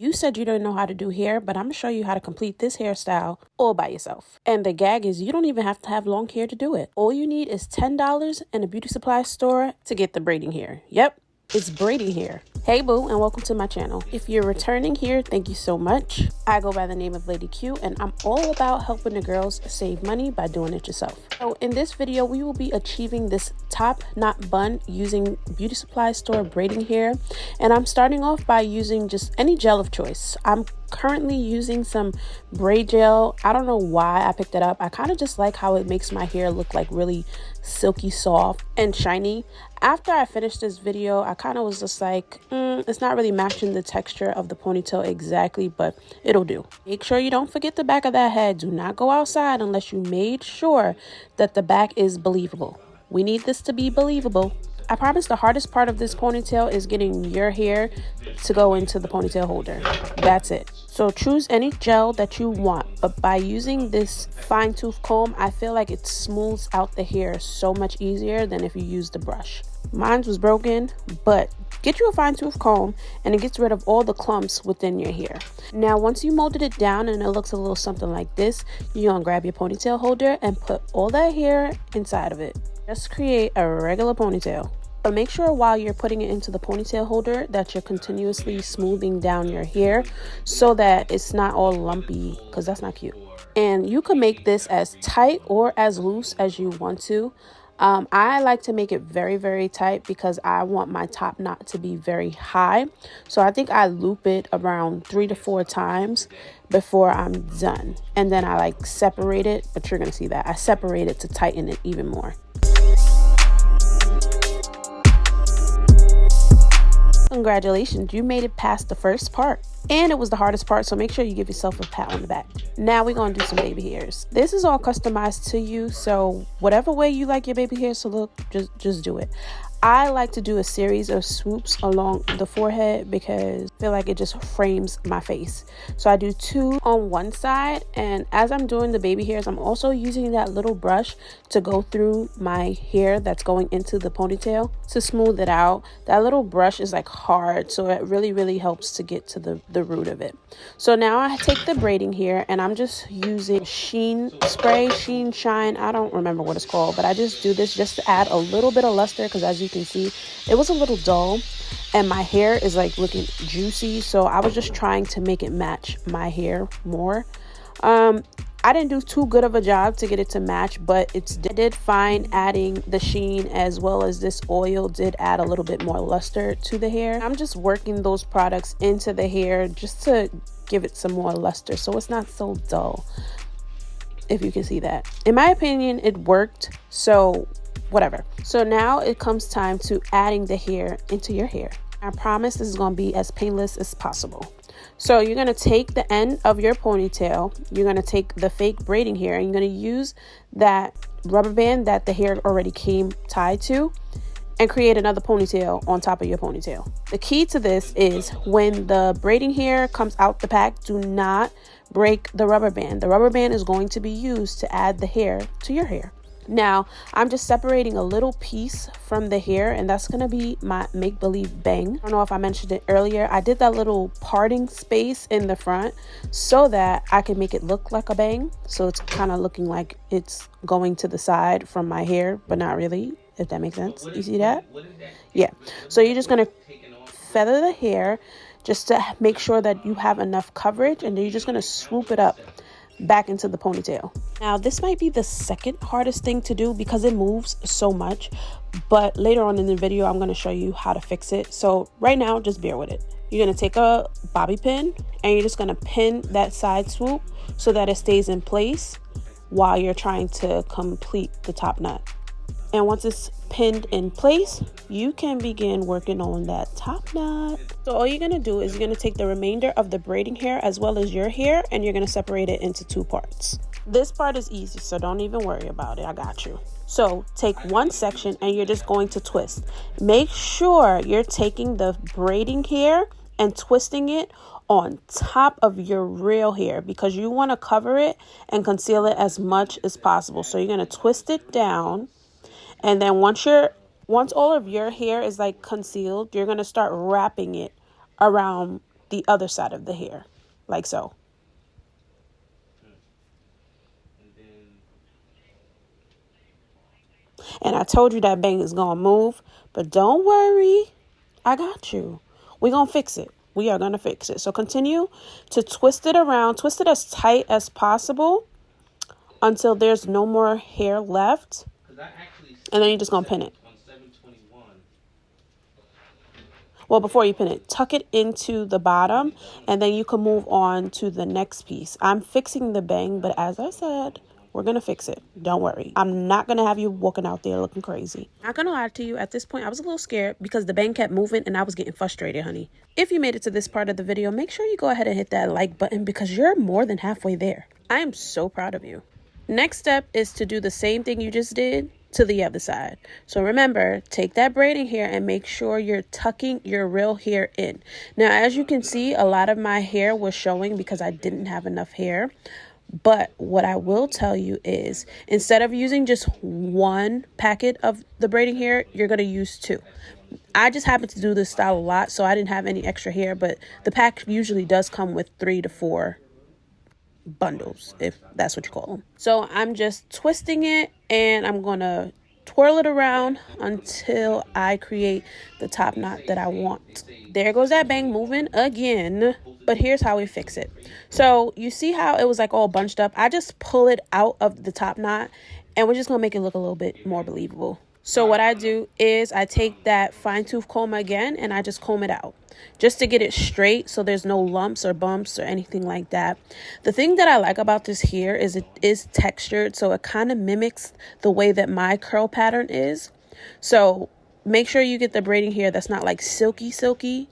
You said you don't know how to do hair, but I'm going to show you how to complete this hairstyle all by yourself. And the gag is you don't even have to have long hair to do it. All you need is $10 in a beauty supply store to get the braiding hair. Yep, it's braiding hair. Hey boo, and welcome to my channel. If you're returning here, thank you so much. I go by the name of Lady Q, and I'm all about helping the girls save money by doing it yourself. So in this video, we will be achieving this top knot bun using beauty supply store braiding hair. And I'm starting off by using just any gel of choice. I'm currently using some braid gel. I don't know why I picked it up. I kind of just like how it makes my hair look like really silky soft and shiny. After I finished this video, I kind of was just like, it's not really matching the texture of the ponytail exactly, but it'll do. Make sure you don't forget the back of that head. Do not go outside unless you made sure that the back is believable. We need this to be believable. I promise the hardest part of this ponytail is getting your hair to go into the ponytail holder. That's it. So choose any gel that you want, but by using this fine tooth comb, I feel like it smooths out the hair so much easier than if you use the brush. Mine was broken, but get you a fine tooth comb and it gets rid of all the clumps within your hair. Now, once you molded it down and it looks a little something like this, you're gonna grab your ponytail holder and put all that hair inside of it. Just create a regular ponytail. But make sure while you're putting it into the ponytail holder that you're continuously smoothing down your hair so that it's not all lumpy, because that's not cute. And you can make this as tight or as loose as you want to. I like to make it very, very tight because I want my top knot to be very high. So I think I loop it around 3 to 4 times before I'm done. And then I like separate it, but you're going to see that I separate it to tighten it even more. Congratulations, you made it past the first part. And it was the hardest part, so make sure you give yourself a pat on the back. Now we're going to do some baby hairs. This is all customized to you, so whatever way you like your baby hairs to look, just do it. I like to do a series of swoops along the forehead because I feel like it just frames my face. So I do 2 on one side, and as I'm doing the baby hairs, I'm also using that little brush to go through my hair that's going into the ponytail to smooth it out. That little brush is like hard, so it really helps to get to the root of it. So now I take the braiding hair and I'm just using sheen spray, sheen shine, I don't remember what it's called, but I just do this just to add a little bit of luster because as you can see, it was a little dull and my hair is like looking juicy, so I was just trying to make it match my hair more. I didn't do too good of a job to get it to match, but I did fine adding the sheen as well as this oil did add a little bit more luster to the hair. I'm just working those products into the hair just to give it some more luster so it's not so dull, if you can see that. In my opinion, it worked, so whatever. So now it comes time to adding the hair into your hair. I promise this is going to be as painless as possible. So you're going to take the end of your ponytail, you're going to take the fake braiding hair, and you're going to use that rubber band that the hair already came tied to and create another ponytail on top of your ponytail. The key to this is when the braiding hair comes out the pack, do not break the rubber band. The rubber band is going to be used to add the hair to your hair. Now, I'm just separating a little piece from the hair, and that's going to be my make-believe bang. I don't know if I mentioned it earlier. I did that little parting space in the front so that I can make it look like a bang. So it's kind of looking like it's going to the side from my hair, but not really, if that makes sense. You see that? Yeah. So you're just going to feather the hair just to make sure that you have enough coverage, and then you're just going to swoop it up back into the ponytail. Now, this might be the second hardest thing to do because it moves so much, but later on in the video, I'm going to show you how to fix it. So right now, just bear with it. You're going to take a bobby pin and you're just going to pin that side swoop so that it stays in place while you're trying to complete the top knot. And once it's pinned in place, you can begin working on that top knot. So all you're going to do is you're going to take the remainder of the braiding hair as well as your hair, and you're going to separate it into 2 parts. This part is easy, so don't even worry about it. I got you. So take one section and you're just going to twist. Make sure you're taking the braiding hair and twisting it on top of your real hair because you want to cover it and conceal it as much as possible. So you're going to twist it down. And then once all of your hair is like concealed, you're going to start wrapping it around the other side of the hair, like so. And I told you that bang is going to move, but don't worry. I got you. We're going to fix it. We are going to fix it. So continue to twist it around. Twist it as tight as possible until there's no more hair left. And then you're just going to pin it. Well, before you pin it, tuck it into the bottom, and then you can move on to the next piece. I'm fixing the bang, but as I said, we're going to fix it. Don't worry. I'm not going to have you walking out there looking crazy. Not going to lie to you, at this point, I was a little scared because the bang kept moving and I was getting frustrated, honey. If you made it to this part of the video, make sure you go ahead and hit that like button because you're more than halfway there. I am so proud of you. Next step is to do the same thing you just did to the other side. So remember, take that braiding hair and make sure you're tucking your real hair in. Now, as you can see, a lot of my hair was showing because I didn't have enough hair. But what I will tell you is instead of using just one packet of the braiding hair, you're going to use two. I just happen to do this style a lot, so I didn't have any extra hair, but the pack usually does come with 3 to 4 bundles, if that's what you call them. So I'm just twisting it and I'm going to twirl it around until I create the top knot that I want. There goes that bang moving again. But here's how we fix it. So you see how it was like all bunched up? I just pull it out of the top knot and we're just going to make it look a little bit more believable. So what I do is I take that fine tooth comb again and I just comb it out just to get it straight so there's no lumps or bumps or anything like that. The thing that I like about this hair is it is textured, so it kind of mimics the way that my curl pattern is. So make sure you get the braiding hair that's not like silky,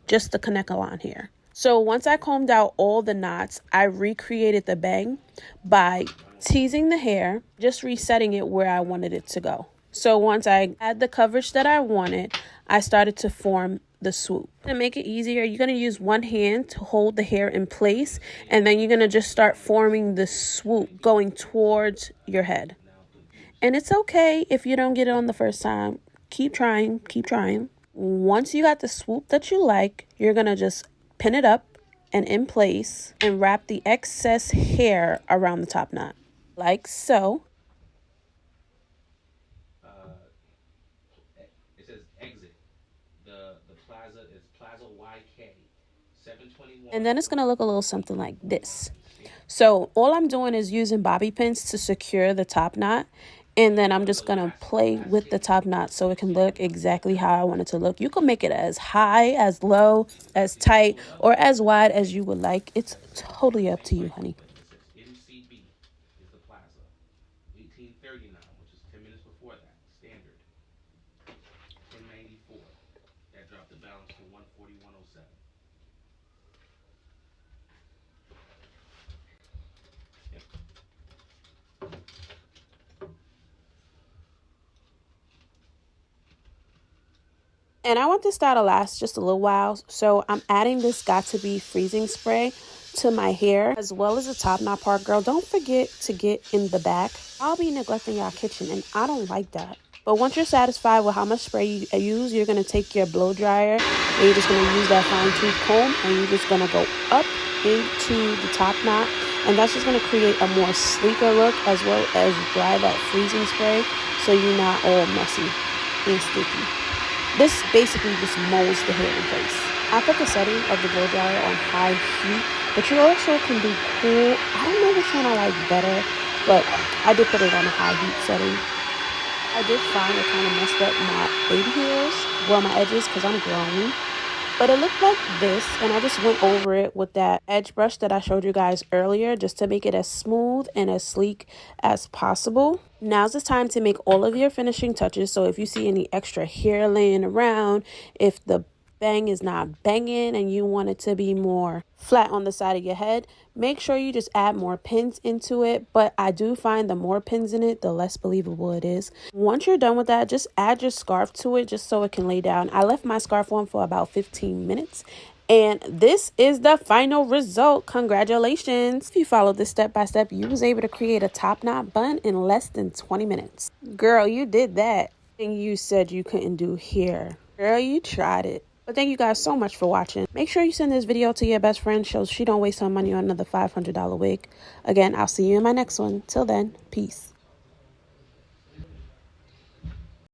just the connect-a-line hair. So once I combed out all the knots, I recreated the bang by teasing the hair, just resetting it where I wanted it to go. So once I had the coverage that I wanted, I started to form the swoop. To make it easier, you're going to use one hand to hold the hair in place, and then you're going to just start forming the swoop going towards your head. And it's okay if you don't get it on the first time. Keep trying, keep trying. Once you got the swoop that you like, you're going to just pin it up and in place and wrap the excess hair around the top knot, like so. It says exit. The plaza is Plaza YK 721. And then it's going to look a little something like this. So all I'm doing is using bobby pins to secure the top knot. And then I'm just going to play with the top knot so it can look exactly how I want it to look. You can make it as high, as low, as tight, or as wide as you would like. It's totally up to you, honey. MCB is the plaza. 1839, which is 10 minutes before that. Standard. 1094. That dropped the balance to 140.107. And I want this style to last just a little while, so I'm adding this Got2b freezing spray to my hair as well as the top knot part. Girl, don't forget to get in the back. I'll be neglecting your kitchen and I don't like that. But once you're satisfied with how much spray you use, you're going to take your blow dryer and you're just going to use that fine tooth comb and you're just going to go up into the top knot, and that's just going to create a more sleeker look as well as dry that freezing spray so you're not all messy and sticky. This basically just molds the hair in place. I put the setting of the blow dryer on high heat, but you also can do cool. I don't know which one I like better, but I did put it on a high heat setting. I did find it kind of messed up my baby hairs, well, my edges, because I'm growing. But it looked like this, and I just went over it with that edge brush that I showed you guys earlier just to make it as smooth and as sleek as possible. Now's the time to make all of your finishing touches. So if you see any extra hair laying around, if the bang is not banging and you want it to be more flat on the side of your head, make sure you just add more pins into it. But I do find the more pins in it, the less believable it is. Once you're done with that, just add your scarf to it just so it can lay down. I left my scarf on for about 15 minutes. And this is the final result. Congratulations. If you followed this step by step, you was able to create a top knot bun in less than 20 minutes. Girl, you did that. And you said you couldn't do hair. Girl, you tried it. But thank you guys so much for watching. Make sure you send this video to your best friend so she don't waste her money on another $500 wig. Again, I'll see you in my next one. Till then, peace.